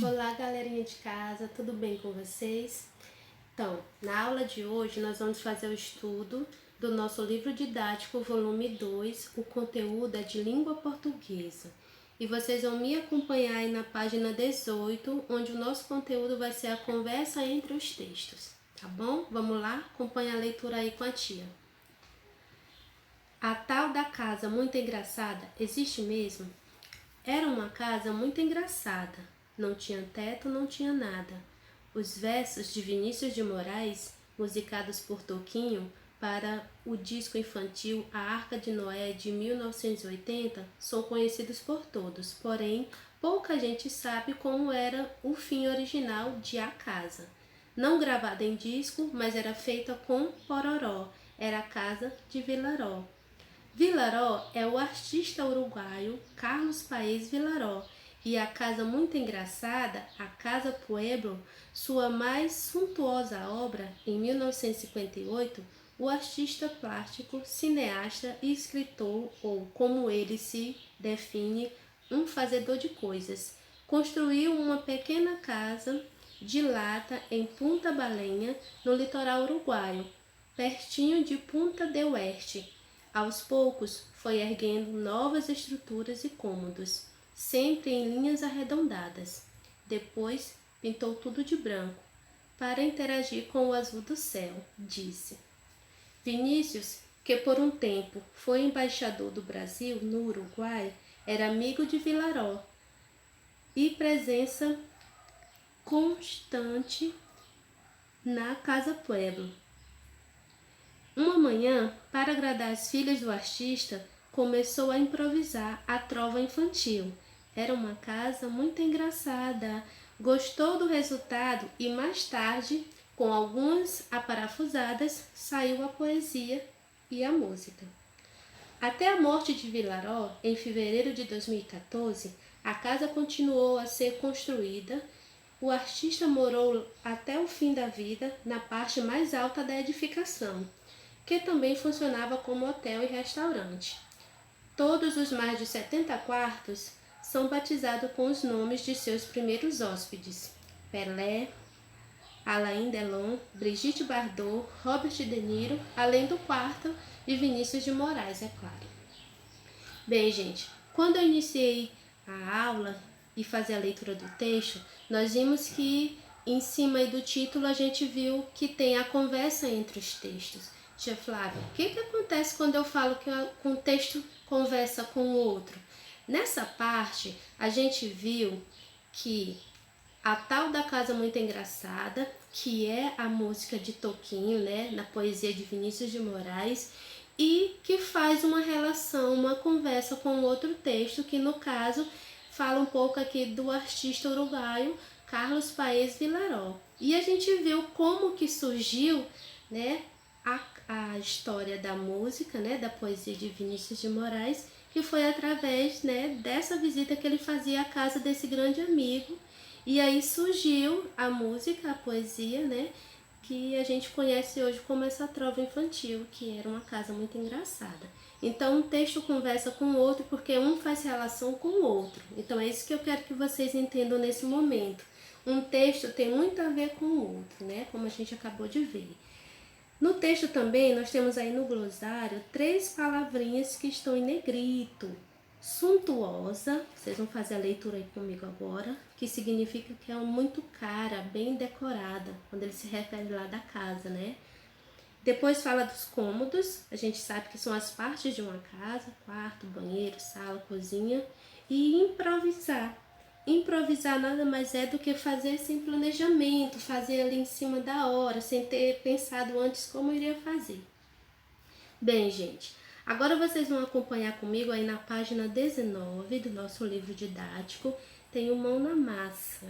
Olá, galerinha de casa, tudo bem com vocês? Então, na aula de hoje nós vamos fazer o estudo do nosso livro didático, volume 2, o conteúdo é de língua portuguesa. E vocês vão me acompanhar aí na página 18, onde o nosso conteúdo vai ser a conversa entre os textos, tá bom? Vamos lá? Acompanha a leitura aí com a tia. A tal da casa muito engraçada existe mesmo? Era uma casa muito engraçada. Não tinha teto, não tinha nada. Os versos de Vinícius de Moraes, musicados por Toquinho para o disco infantil A Arca de Noé de 1980, são conhecidos por todos, porém, pouca gente sabe como era o fim original de A Casa. Não gravada em disco, mas era feita com pororó, era a casa de Vilaró. Vilaró é o artista uruguaio Carlos Paes Vilaró e a casa muito engraçada, a Casa Pueblo, sua mais suntuosa obra, em 1958, o artista plástico, cineasta e escritor, ou como ele se define, um fazedor de coisas, construiu uma pequena casa de lata em Punta Balenha, no litoral uruguaio, pertinho de Punta del Oeste. Aos poucos, foi erguendo novas estruturas e cômodos, sempre em linhas arredondadas. Depois, pintou tudo de branco, para interagir com o azul do céu, disse. Vinícius, que por um tempo foi embaixador do Brasil no Uruguai, era amigo de Vilaró e presença constante na Casa Pueblo. Uma manhã, para agradar as filhas do artista, começou a improvisar a trova infantil. Era uma casa muito engraçada. Gostou do resultado e mais tarde, com algumas aparafusadas, saiu a poesia e a música. Até a morte de Vilaró, em fevereiro de 2014, a casa continuou a ser construída. O artista morou até o fim da vida na parte mais alta da edificação, que também funcionava como hotel e restaurante. Todos os mais de 70 quartos são batizados com os nomes de seus primeiros hóspedes: Pelé, Alain Delon, Brigitte Bardot, Robert De Niro, além do quarto de Vinícius de Moraes, é claro. Bem, gente, quando eu iniciei a aula e fazer a leitura do texto, nós vimos que em cima do título a gente viu que tem a conversa entre os textos. Tia Flávia, o que acontece quando eu falo que um texto conversa com o outro? Nessa parte, a gente viu que a tal da casa muito engraçada, que é a música de Toquinho, né, na poesia de Vinícius de Moraes, e que faz uma relação, uma conversa com outro texto, que no caso fala um pouco aqui do artista uruguaio Carlos Paes Vilaró. E a gente viu como que surgiu, né, a história da música, né, da poesia de Vinícius de Moraes, que foi através, né, dessa visita que ele fazia à casa desse grande amigo. E aí surgiu a música, a poesia, né, que a gente conhece hoje como essa trova infantil, que era uma casa muito engraçada. Então, um texto conversa com o outro porque um faz relação com o outro. Então, é isso que eu quero que vocês entendam nesse momento. Um texto tem muito a ver com o outro, né, como a gente acabou de ver. No texto também, nós temos aí no glossário 3 palavrinhas que estão em negrito. Suntuosa, vocês vão fazer a leitura aí comigo agora, que significa que é muito cara, bem decorada, quando ele se refere lá da casa, né? Depois fala dos cômodos, a gente sabe que são as partes de uma casa, quarto, banheiro, sala, cozinha. E improvisar. Improvisar nada mais é do que fazer sem planejamento, fazer ali em cima da hora, sem ter pensado antes como iria fazer. Bem, gente, agora vocês vão acompanhar comigo aí na página 19 do nosso livro didático, tem o Mão na Massa.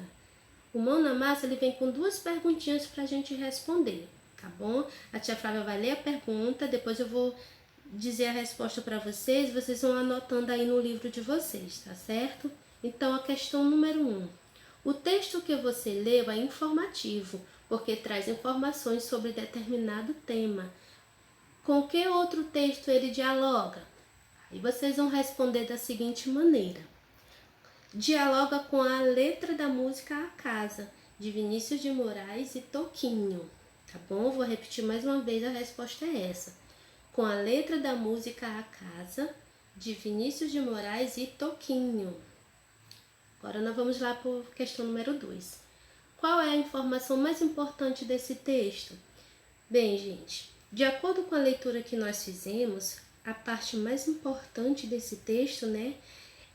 O Mão na Massa, ele vem com 2 perguntinhas para a gente responder, tá bom? A tia Flávia vai ler a pergunta, depois eu vou dizer a resposta para vocês, vocês vão anotando aí no livro de vocês, tá certo? Então, a questão número 1. O texto que você leu é informativo, porque traz informações sobre determinado tema. Com que outro texto ele dialoga? Aí vocês vão responder da seguinte maneira. dialoga com a letra da música A Casa, de Vinícius de Moraes e Toquinho. Tá bom? Vou repetir mais uma vez, a resposta é essa. Com a letra da música A Casa, de Vinícius de Moraes e Toquinho. Agora nós vamos lá para a questão número 2. Qual é a informação mais importante desse texto? Bem, gente, de acordo com a leitura que nós fizemos, a parte mais importante desse texto, né,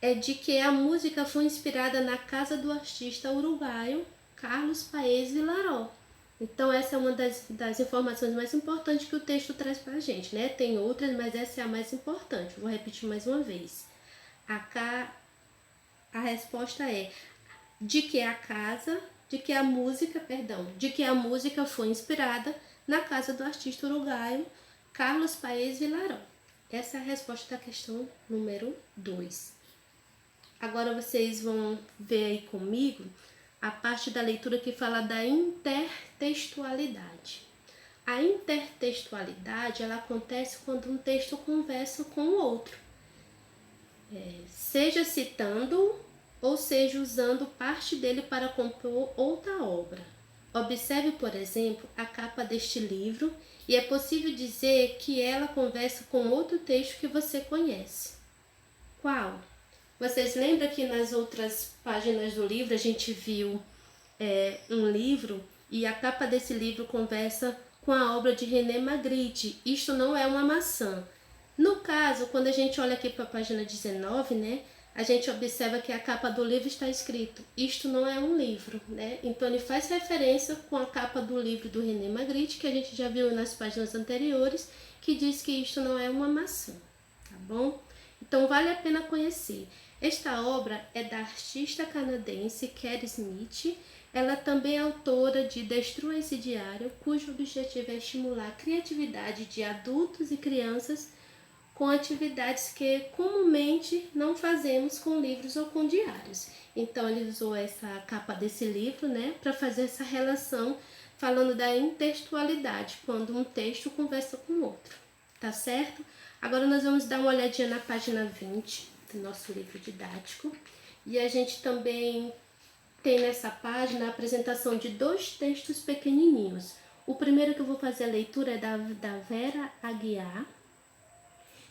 é de que a música foi inspirada na casa do artista uruguaio Carlos Paes Vilaró. Então essa é uma das informações mais importantes que o texto traz para a gente, né? Tem outras, mas essa é a mais importante. Vou repetir mais uma vez. A resposta é de que a música foi inspirada na casa do artista uruguaio Carlos Paes Vilaró. Essa é a resposta da questão número 2. Agora vocês vão ver aí comigo a parte da leitura que fala da intertextualidade. A intertextualidade, ela acontece quando um texto conversa com o outro, seja citando ou seja usando parte dele para compor outra obra. Observe, por exemplo, a capa deste livro e é possível dizer que ela conversa com outro texto que você conhece. Qual? Vocês lembram que nas outras páginas do livro a gente viu um livro e a capa desse livro conversa com a obra de René Magritte, Isto Não É Uma Maçã. No caso, quando a gente olha aqui para a página 19, né, a gente observa que a capa do livro está escrito Isto Não É Um Livro, né? Então ele faz referência com a capa do livro do René Magritte, que a gente já viu nas páginas anteriores, que diz que isto não é uma maçã, tá bom? Então vale a pena conhecer. Esta obra é da artista canadense Kerry Smith. Ela também é autora de Destrua esse Diário, cujo objetivo é estimular a criatividade de adultos e crianças com atividades que comumente não fazemos com livros ou com diários. Então ele usou essa capa desse livro, né, para fazer essa relação falando da intertextualidade, quando um texto conversa com o outro, tá certo? Agora nós vamos dar uma olhadinha na página 20 do nosso livro didático e a gente também tem nessa página a apresentação de 2 textos pequenininhos. O primeiro que eu vou fazer a leitura é da Vera Aguiar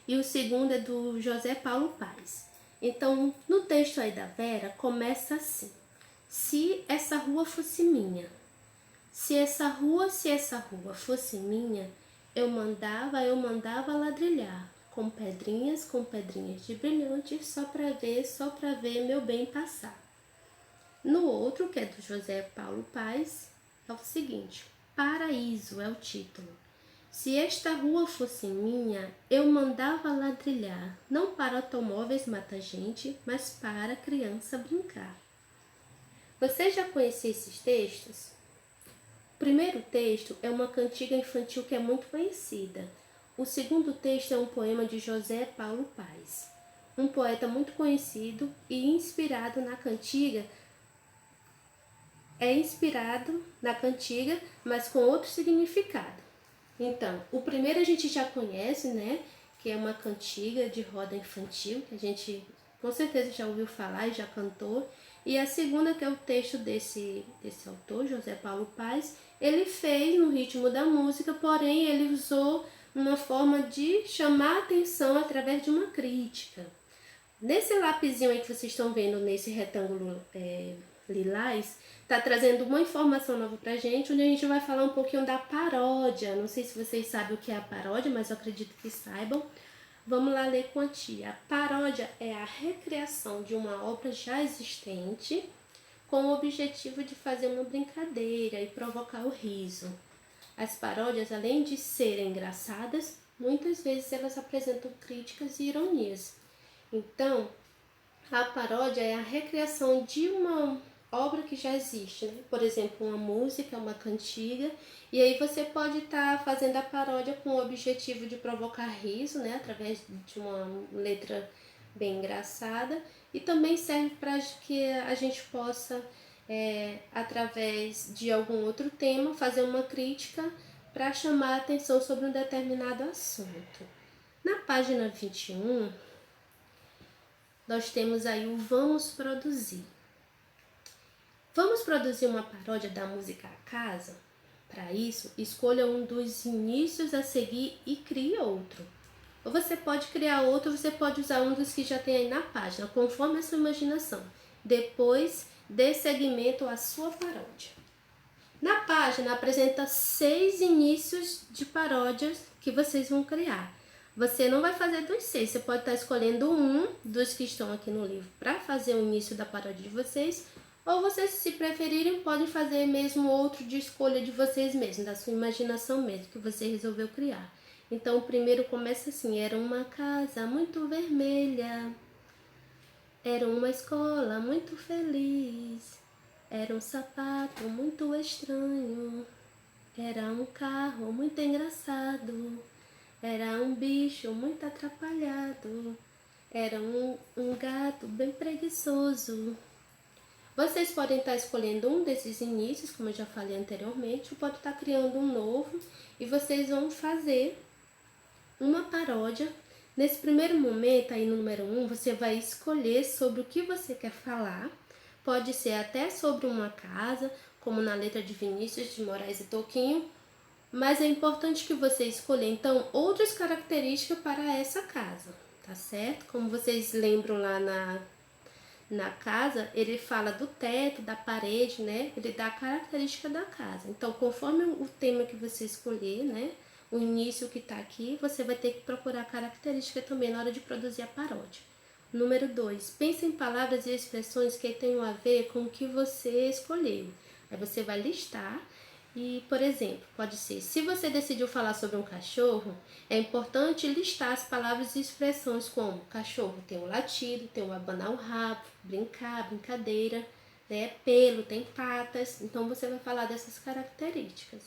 e o segundo é do José Paulo Paes. Então, no texto aí da Vera, começa assim: se essa rua fosse minha, se essa rua fosse minha, eu mandava ladrilhar, com pedrinhas de brilhante, só pra ver meu bem passar. No outro, que é do José Paulo Paes, é o seguinte: Paraíso é o título. Se esta rua fosse minha, eu mandava ladrilhar, não para automóveis mata-gente, mas para criança brincar. Você já conhecia esses textos? O primeiro texto é uma cantiga infantil que é muito conhecida. O segundo texto é um poema de José Paulo Paes, um poeta muito conhecido e inspirado na cantiga, mas com outro significado. Então, o primeiro a gente já conhece, né, que é uma cantiga de roda infantil, que a gente com certeza já ouviu falar e já cantou. E a segunda, que é o texto desse autor, José Paulo Paes, ele fez no ritmo da música, porém ele usou uma forma de chamar a atenção através de uma crítica. Nesse lapisinho aí que vocês estão vendo, nesse retângulo lilás, tá trazendo uma informação nova pra gente, onde a gente vai falar um pouquinho da paródia. Não sei se vocês sabem o que é a paródia, mas eu acredito que saibam. Vamos lá ler com a tia. A paródia é a recriação de uma obra já existente com o objetivo de fazer uma brincadeira e provocar o riso. As paródias, além de serem engraçadas, muitas vezes elas apresentam críticas e ironias. Então, a paródia é a recriação de uma obra que já existe, né? Por exemplo, uma música, uma cantiga, e aí você pode estar fazendo a paródia com o objetivo de provocar riso, né? Através de uma letra bem engraçada, e também serve para que a gente possa, através de algum outro tema, fazer uma crítica para chamar a atenção sobre um determinado assunto. Na página 21, nós temos aí o vamos produzir. Vamos produzir uma paródia da música A Casa? Para isso, escolha um dos inícios a seguir e crie outro. Ou você pode criar outro, você pode usar um dos que já tem aí na página, conforme a sua imaginação. Depois, dê seguimento à sua paródia. Na página, apresenta 6 inícios de paródias que vocês vão criar. Você não vai fazer dos 6, você pode estar escolhendo um dos que estão aqui no livro para fazer o início da paródia de vocês, ou vocês, se preferirem, podem fazer mesmo outro de escolha de vocês mesmos, da sua imaginação mesmo, que você resolveu criar. Então, o primeiro começa assim: era uma casa muito vermelha, era uma escola muito feliz, era um sapato muito estranho, era um carro muito engraçado, era um bicho muito atrapalhado, era um gato bem preguiçoso. Vocês podem estar escolhendo um desses inícios, como eu já falei anteriormente, ou pode estar criando um novo e vocês vão fazer uma paródia. Nesse primeiro momento, aí no número 1, você vai escolher sobre o que você quer falar. Pode ser até sobre uma casa, como na letra de Vinícius de Moraes e Toquinho, mas é importante que você escolha, então, outras características para essa casa, tá certo? Como vocês lembram lá na casa, ele fala do teto, da parede, né? Ele dá a característica da casa. Então, conforme o tema que você escolher, né? O início que está aqui, você vai ter que procurar característica também na hora de produzir a paródia. Número 2, pense em palavras e expressões que tenham a ver com o que você escolheu. Aí você vai listar e, por exemplo, pode ser, se você decidiu falar sobre um cachorro, é importante listar as palavras e expressões como cachorro tem um latido, tem um abanar o rabo, brincar, brincadeira, né? Pelo, tem patas, então você vai falar dessas características.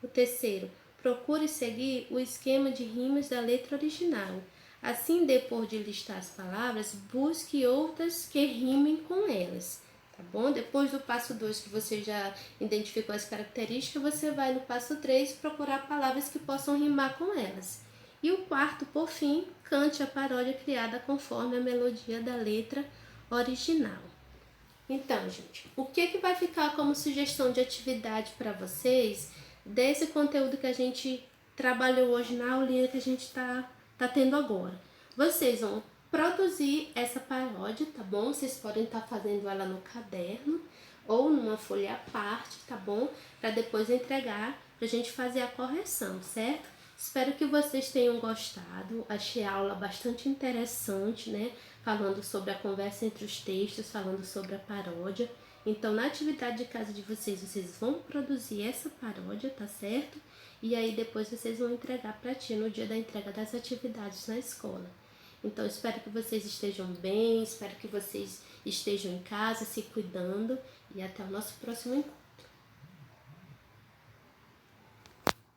O terceiro, procure seguir o esquema de rimas da letra original. Assim, depois de listar as palavras, busque outras que rimem com elas, tá bom? Depois do passo 2, que você já identificou as características, você vai no passo 3 procurar palavras que possam rimar com elas. E o quarto, por fim, cante a paródia criada conforme a melodia da letra original. Então, gente, o que vai ficar como sugestão de atividade para vocês desse conteúdo que a gente trabalhou hoje na aulinha que a gente tá tendo agora? Vocês vão produzir essa paródia, tá bom? Vocês podem estar fazendo ela no caderno ou numa folha à parte, tá bom? Para depois entregar pra gente fazer a correção, certo? Espero que vocês tenham gostado. Achei a aula bastante interessante, né? Falando sobre a conversa entre os textos, falando sobre a paródia. Então, na atividade de casa de vocês, vocês vão produzir essa paródia, tá certo? E aí depois vocês vão entregar pra tia no dia da entrega das atividades na escola. Então, espero que vocês estejam bem, espero que vocês estejam em casa, se cuidando, e até o nosso próximo encontro.